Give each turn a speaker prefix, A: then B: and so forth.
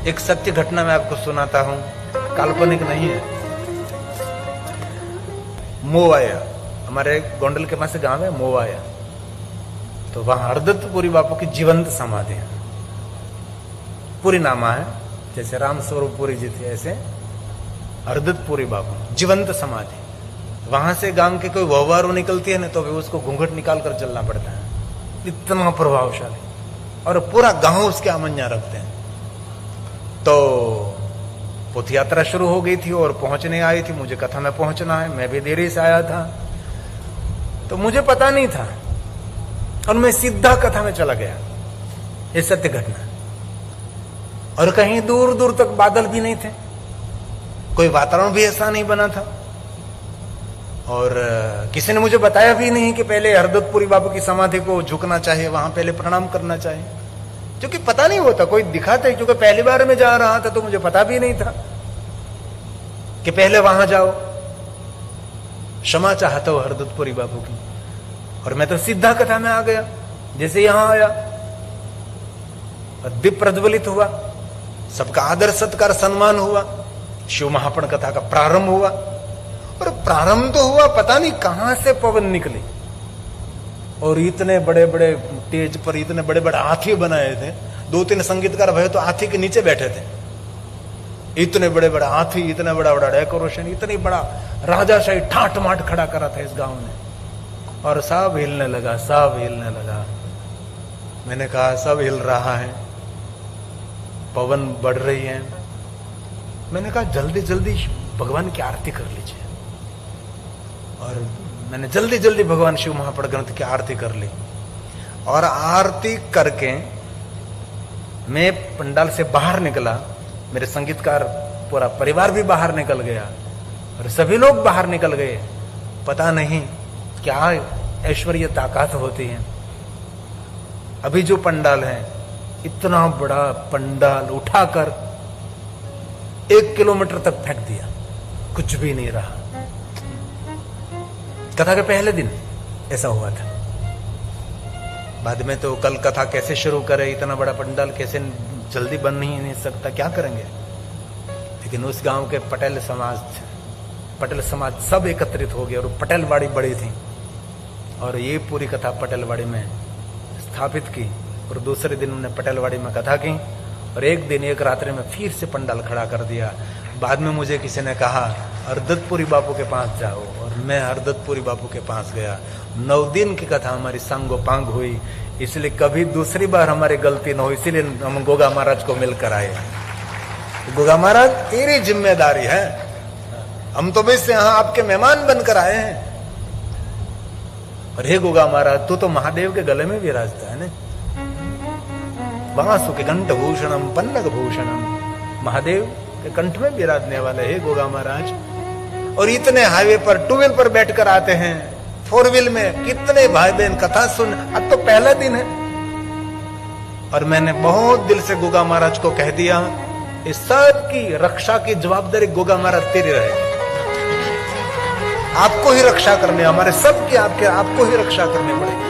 A: एक सत्य घटना मैं आपको सुनाता हूं, काल्पनिक नहीं है। मोवाया, हमारे गोंडल के पास गांव है मोवाया, तो वहां हरदत्तपुरी बापू की जीवंत समाधि है। पूरी नामा है, जैसे राम स्वरूप पुरी जी थे ऐसे हरदत्तपुरी बापू जीवंत समाधि। वहां से गांव के कोई व्यवहार निकलती है ना तो भी उसको घूंघट निकाल कर चलना पड़ता है, इतना प्रभावशाली। और पूरा गांव उसके आमन्या रखते हैं। तो पथ यात्रा शुरू हो गई थी और पहुंचने आई थी, मुझे कथा में पहुंचना है, मैं भी देरी से आया था, तो मुझे पता नहीं था और मैं सीधा कथा में चला गया। ये सत्य घटना। और कहीं दूर दूर तक बादल भी नहीं थे, कोई वातावरण भी ऐसा नहीं बना था, और किसी ने मुझे बताया भी नहीं कि पहले हरदत्तपुरी बाबू की समाधि को झुकना चाहिए, वहां पहले प्रणाम करना चाहिए, क्योंकि पता नहीं होता, कोई दिखाता है। क्योंकि पहली बार में जा रहा था तो मुझे पता भी नहीं था कि पहले वहां जाओ, क्षमा चाहता हूं हरदत्तपुरी बाबू की। और मैं तो सीधा कथा में आ गया। जैसे यहां आया, दीप प्रज्वलित हुआ, सबका आदर सत्कार सम्मान हुआ, शिव महापण कथा का प्रारंभ हुआ। और प्रारंभ तो हुआ, पता नहीं कहां से पवन निकली, और इतने बड़े बड़े स्टेज पर इतने बड़े बड़े हाथी बनाए थे। 2-3 संगीतकार भय तो हाथी के नीचे बैठे थे। इतने बड़े बड़े हाथी, इतना बड़ा बड़ा डेकोरेशन, इतनी बड़ा राजाशाही ठाट माट खड़ा करा था इस गांव ने। और सब हिलने लगा, सब हिलने लगा। मैंने कहा सब हिल रहा है, पवन बढ़ रही है। मैंने कहा जल्दी जल्दी भगवान की आरती कर लीजिए। और मैंने जल्दी जल्दी भगवान शिव महापण ग्रंथ की आरती कर ली। और आरती करके मैं पंडाल से बाहर निकला, मेरे संगीतकार पूरा परिवार भी बाहर निकल गया और सभी लोग बाहर निकल गए। पता नहीं क्या ऐश्वर्य ताकत होती है। अभी जो पंडाल है, इतना बड़ा पंडाल उठाकर 1 किलोमीटर तक फेंक दिया, कुछ भी नहीं रहा। कथा के पहले दिन ऐसा हुआ था। बाद में तो कल कथा कैसे शुरू करें, इतना बड़ा पंडाल कैसे जल्दी बन नहीं सकता, क्या करेंगे। लेकिन उस गांव के पटेल समाज सब एकत्रित हो गए और पटेलवाड़ी बड़ी थी, और ये पूरी कथा पटेलवाड़ी में स्थापित की। और दूसरे दिन उन्होंने पटेलवाड़ी में कथा की, और एक दिन एक रात्रि में फिर से पंडाल खड़ा कर दिया। बाद में मुझे किसी ने कहा हरदत्तपुरी बापू के पास जाओ, और मैं हरदत्तपुरी बापू के पास गया। 9 दिन की कथा हमारी सांगोपांग हुई, इसलिए कभी दूसरी बार हमारी गलती न हो, इसीलिए हम गोगा महाराज को मिलकर आए। गोगा महाराज तेरी जिम्मेदारी है, हम तो बस यहाँ आपके मेहमान बनकर आए हैं। और हे गोगा महाराज, तू तो महादेव के गले में विराजता है ना, वासु के कंठ भूषणम पन्नग भूषणम, महादेव के कंठ में विराजने वाले हे गोगा महाराज। और इतने हाईवे पर 2 व्हील पर बैठकर आते हैं, 4 व्हील में कितने भाई बहन कथा सुन। अब तो पहला दिन है, और मैंने बहुत दिल से गोगा महाराज को कह दिया, इस सब की रक्षा की जवाबदारी गोगा महाराज तेरी रहे, आपको ही रक्षा करनी, हमारे सब की आपको ही रक्षा करनी पड़ेगी।